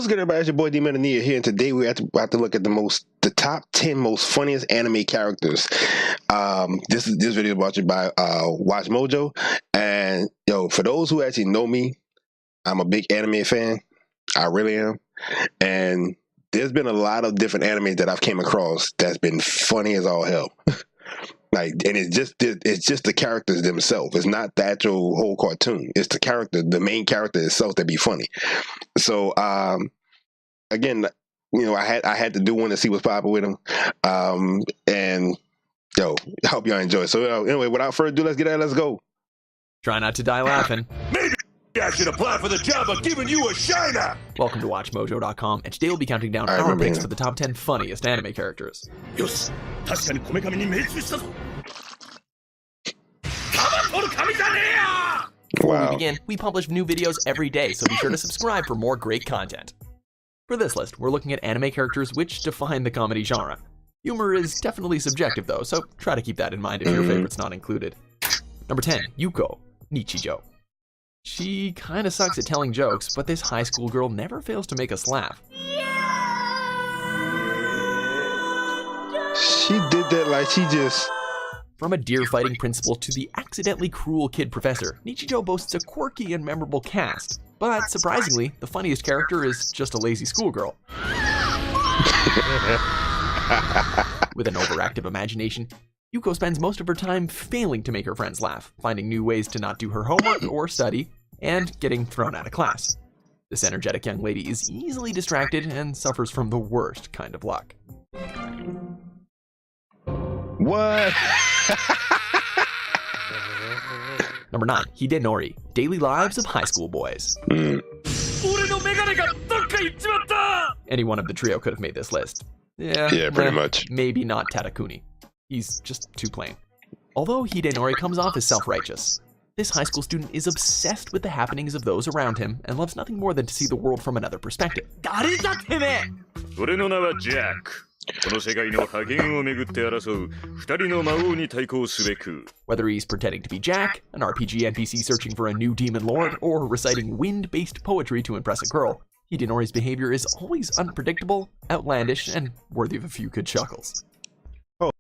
What's good, everybody? It's your boy D-Man and Neeyooo here, and today we have to look at the top 10 most funniest anime characters. This video is brought to you by Watch Mojo, and for those who actually know me, I'm a big anime fan. I really am, and there's been a lot of different animes that I've came across that's been funny as all hell. And it's just the characters themselves. It's not the actual whole cartoon. It's the main character itself that be funny. So again, I had to do one to see what's popping with him. And I hope y'all enjoy. So anyway, without further ado, let's go. Try not to die laughing. Maybe I should apply for the job of giving you a shiner. Welcome to WatchMojo.com, and today we'll be counting down our picks for the top 10 funniest anime characters. Yosh, 確かにこめかみに命中したぞ。Before we begin, we publish new videos every day, so be sure to subscribe for more great content. For this list, we're looking at anime characters which define the comedy genre. Humor is definitely subjective though, so try to keep that in mind if your favorite's not included. Number 10, Yuko, Nichijou. She kinda sucks at telling jokes, but this high school girl never fails to make us laugh. She did that like she just... From a deer-fighting principal to the accidentally cruel kid professor, Nichijou boasts a quirky and memorable cast. But surprisingly, the funniest character is just a lazy schoolgirl. With an overactive imagination, Yuko spends most of her time failing to make her friends laugh, finding new ways to not do her homework or study, and getting thrown out of class. This energetic young lady is easily distracted and suffers from the worst kind of luck. What? Number 9, Hidenori, Daily Lives of High School Boys. Any one of the trio could have made this list. Yeah, pretty much. Maybe not Tadakuni. He's just too plain. Although Hidenori comes off as self-righteous, this high school student is obsessed with the happenings of those around him and loves nothing more than to see the world from another perspective. Whether he's pretending to be Jack, an RPG NPC searching for a new demon lord, or reciting wind-based poetry to impress a girl, Hidenori's behavior is always unpredictable, outlandish, and worthy of a few good chuckles. Oh,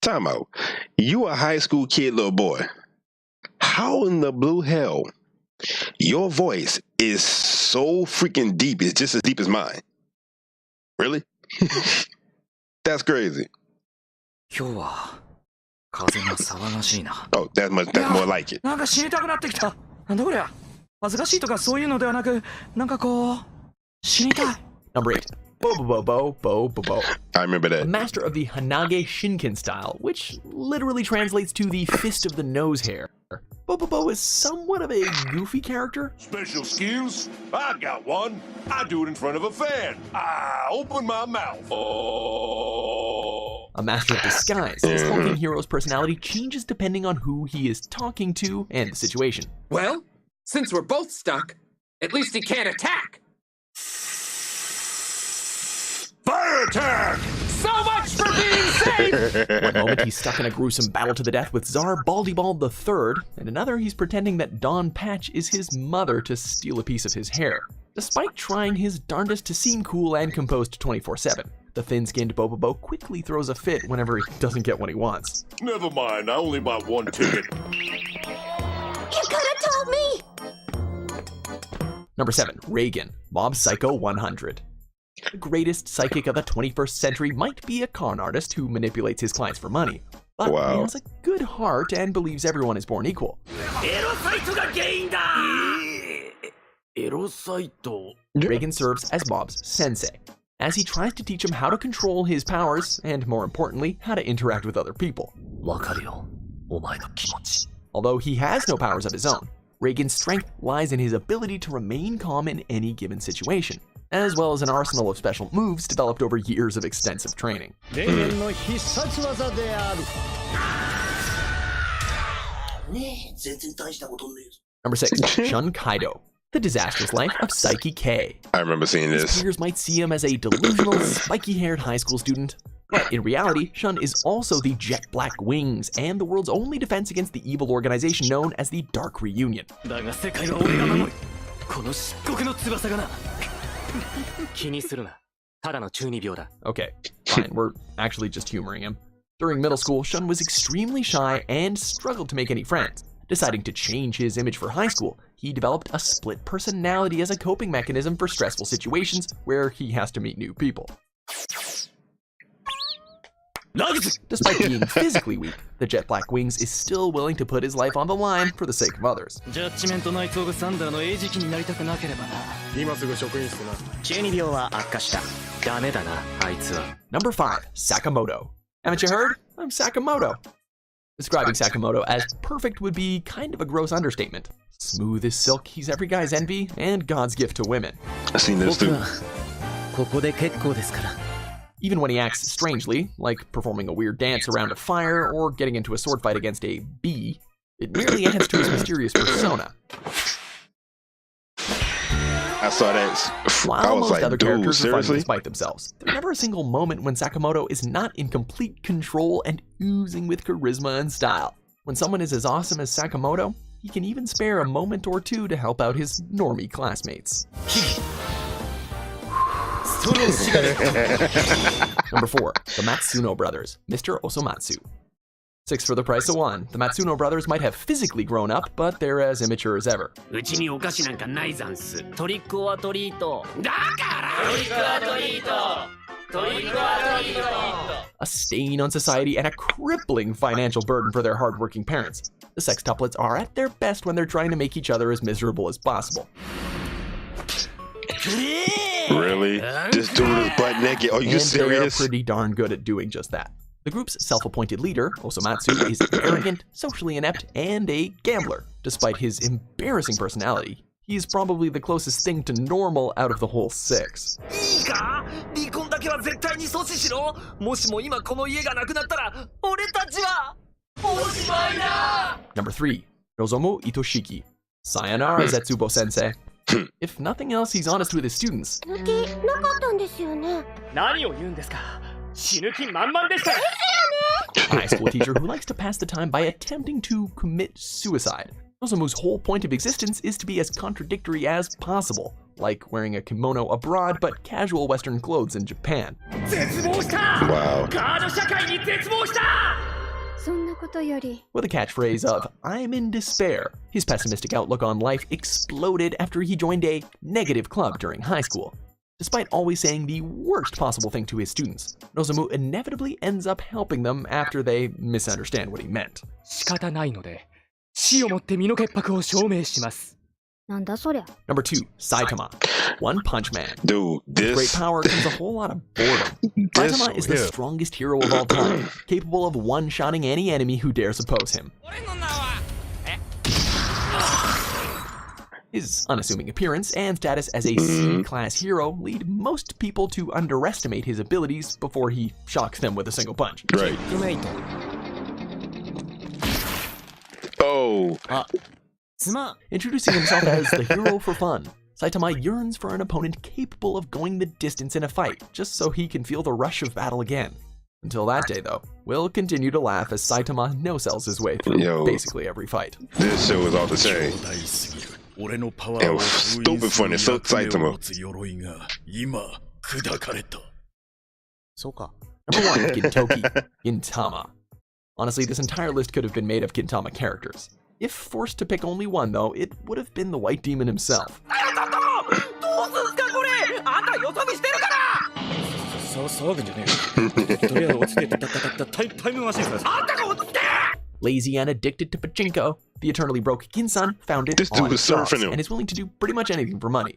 time out. You a high school kid, little boy. How in the blue hell your voice is so freaking deep? It's just as deep as mine. Really? That's crazy. Oh, that's more like it. Number 8, Bobobo. I remember that. A master of the Hanage Shinken style, which literally translates to the fist of the nose hair. Bobobo is somewhat of a goofy character. Special skills? I got one. I do it in front of a fan. I open my mouth. Oh. A master of disguise, his hulking hero's personality changes depending on who he is talking to and the situation. Well, since we're both stuck, at least he can't attack. Fire attack! So much for being safe! One moment he's stuck in a gruesome battle to the death with Tsar Baldybald III, and another he's pretending that Dawn Patch is his mother to steal a piece of his hair. Despite trying his darndest to seem cool and composed 24/7, the thin-skinned Bobobo quickly throws a fit whenever he doesn't get what he wants. Never mind, I only bought one ticket. You could have told me! Number 7, Reagan, Mob Psycho 100. The greatest psychic of the 21st century might be a con artist who manipulates his clients for money, but he has a good heart and believes everyone is born equal. Reagan serves as Mob's sensei, as he tries to teach him how to control his powers and, more importantly, how to interact with other people. Although he has no powers of his own, Reagan's strength lies in his ability to remain calm in any given situation, as well as an arsenal of special moves developed over years of extensive training. Mm. Number 6, Shun Kaido, the disastrous life of Saiki K. I remember seeing this. His peers might see him as a delusional, spiky-haired high school student, but in reality, Shun is also the Jet Black Wings and the world's only defense against the evil organization known as the Dark Reunion. Okay, fine, we're actually just humoring him. During middle school, Shun was extremely shy and struggled to make any friends. Deciding to change his image for high school, he developed a split personality as a coping mechanism for stressful situations where he has to meet new people. Despite being physically weak, the Jet Black Wings is still willing to put his life on the line for the sake of others. Number 5. Sakamoto. Haven't you heard? I'm Sakamoto. Describing Sakamoto as perfect would be kind of a gross understatement. Smooth as silk, he's every guy's envy and God's gift to women. I've seen this too. Even when he acts strangely, like performing a weird dance around a fire or getting into a sword fight against a bee, it merely adds to his mysterious persona. I saw that. While I was most like, other dude, characters are fighting seriously? despite themselves, there's never a single moment when Sakamoto is not in complete control and oozing with charisma and style. When someone is as awesome as Sakamoto, he can even spare a moment or two to help out his normie classmates. Number 4. The Matsuno Brothers, Mr. Osomatsu. 6 for the price of 1. The Matsuno brothers might have physically grown up, but they're as immature as ever. A stain on society and a crippling financial burden for their hardworking parents. The sextuplets are at their best when they're trying to make each other as miserable as possible. Really? This dude is butt naked. Are you And serious? they're pretty darn good at doing just that. The group's self-appointed leader, Osomatsu, is arrogant, socially inept, and a gambler. Despite his embarrassing personality, he's probably the closest thing to normal out of the whole 6. Number 3. Nozomu Itoshiki. Sayonara, Zetsubo-sensei. If nothing else, he's honest with his students. A high school teacher who likes to pass the time by attempting to commit suicide. Nozomu's whole point of existence is to be as contradictory as possible, like wearing a kimono abroad but casual Western clothes in Japan. Wow. With a catchphrase of, "I'm in despair," his pessimistic outlook on life exploded after he joined a negative club during high school. Despite always saying the worst possible thing to his students, Nozomu inevitably ends up helping them after they misunderstand what he meant. Number 2, Saitama. One Punch Man. Dude, With great power comes a whole lot of boredom. Saitama is the strongest hero of all time, capable of one-shotting any enemy who dares oppose him. His unassuming appearance and status as a C-class hero lead most people to underestimate his abilities before he shocks them with a single punch. Right. Oh. Introducing himself as the hero for fun, Saitama yearns for an opponent capable of going the distance in a fight, just so he can feel the rush of battle again. Until that day, though, we'll continue to laugh as Saitama no-sells his way through basically every fight. This show is all the same. And stupid funny, so Saitama. Number 1, Gintoki, Gintama. Honestly, this entire list could have been made of Gintama characters. If forced to pick only one, though, it would have been the White Demon himself. Lazy and addicted to pachinko, the eternally broke Ginsan found it This dude on is sauce surfing him. and is willing to do pretty much anything for money.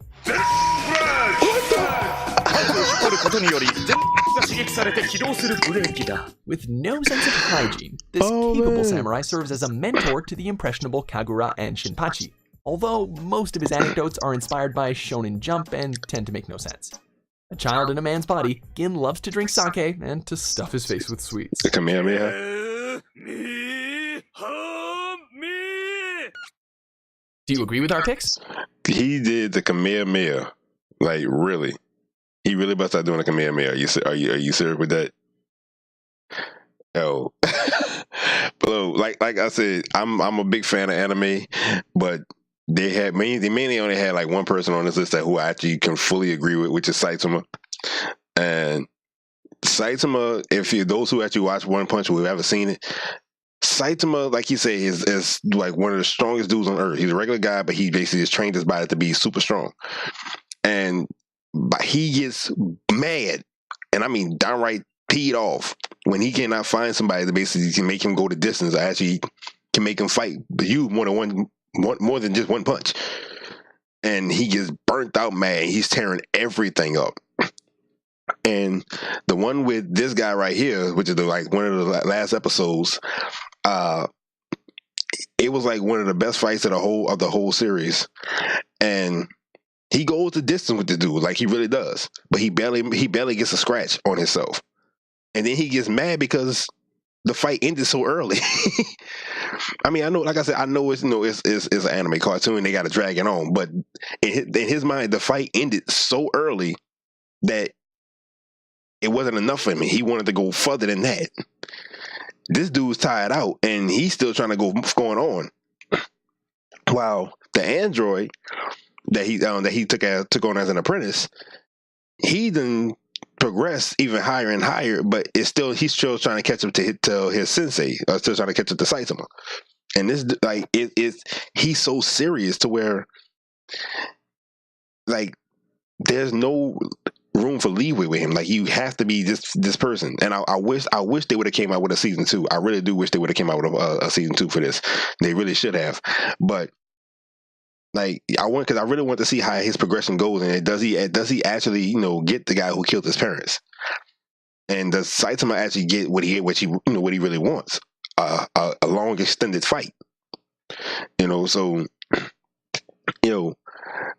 With no sense of hygiene, this capable samurai serves as a mentor to the impressionable Kagura and Shinpachi, although most of his anecdotes are inspired by Shonen Jump and tend to make no sense. A child in a man's body, Gin loves to drink sake and to stuff his face with sweets. The Kamehameha. Do you agree with our picks? He did the Kamehameha. Like, really. He really about to start doing a Kamehameha. Are you serious with that? Oh. But like I said, I'm a big fan of anime, but they mainly only had like one person on this list that who I actually can fully agree with, which is Saitama. And Saitama, if you those who actually watch One Punch who haven't seen it, Saitama, like you say, is like one of the strongest dudes on earth. He's a regular guy, but he basically just trained his body to be super strong. And but he gets mad, and I mean downright peed off when he cannot find somebody that basically can make him go the distance. Or actually can make him fight you more than just one punch. And he gets burnt out mad. He's tearing everything up. And the one with this guy right here, which is like one of the last episodes, it was like one of the best fights of the whole series. And he goes the distance with the dude, like he really does. But he barely gets a scratch on himself. And then he gets mad because the fight ended so early. I mean, I know, like I said, I know it's it's an anime cartoon. They got to drag it on, but in his mind, the fight ended so early that it wasn't enough for him. He wanted to go further than that. This dude's tired out, and he's still trying to going on. While the android that he took on as an apprentice, he then progressed even higher and higher, but he's still trying to catch up to his sensei, or still trying to catch up to Saitama. And this like he's so serious to where like there's no room for leeway with him. Like you have to be this person. And I wish they would have came out with a season 2. I really do wish they would have came out with a season 2 for this. They really should have. But like because I really want to see how his progression goes, and does he actually get the guy who killed his parents, and does Saitama actually get what he really wants, a long extended fight, so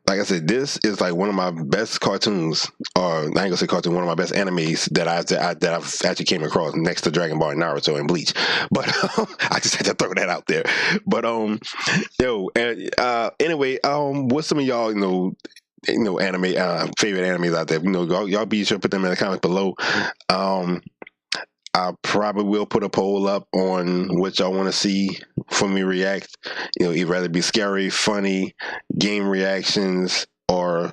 like I said, this is like one of my best cartoons, or I ain't gonna say cartoon, one of my best animes that I've actually came across next to Dragon Ball, Naruto, and Bleach. But I just had to throw that out there. But anyway, what's some of y'all anime favorite animes out there? Y'all be sure to put them in the comments below. I probably will put a poll up on what y'all want to see for me react. Either rather be scary, funny, game reactions, or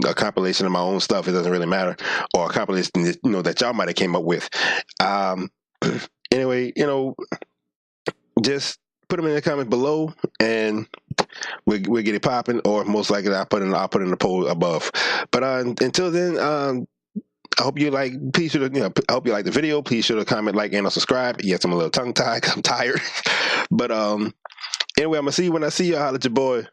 a compilation of my own stuff. It doesn't really matter, or a compilation that y'all might have came up with. Anyway, just put them in the comments below, and we'll get it popping. Or most likely, I'll put in the poll above. But until then, I hope you like. Please sure to, I hope you like the video. Please sure to comment, like, and subscribe. Yes, I'm a little tongue tied. I'm tired, but anyway, I'm gonna see you when I see you. Holla at your boy.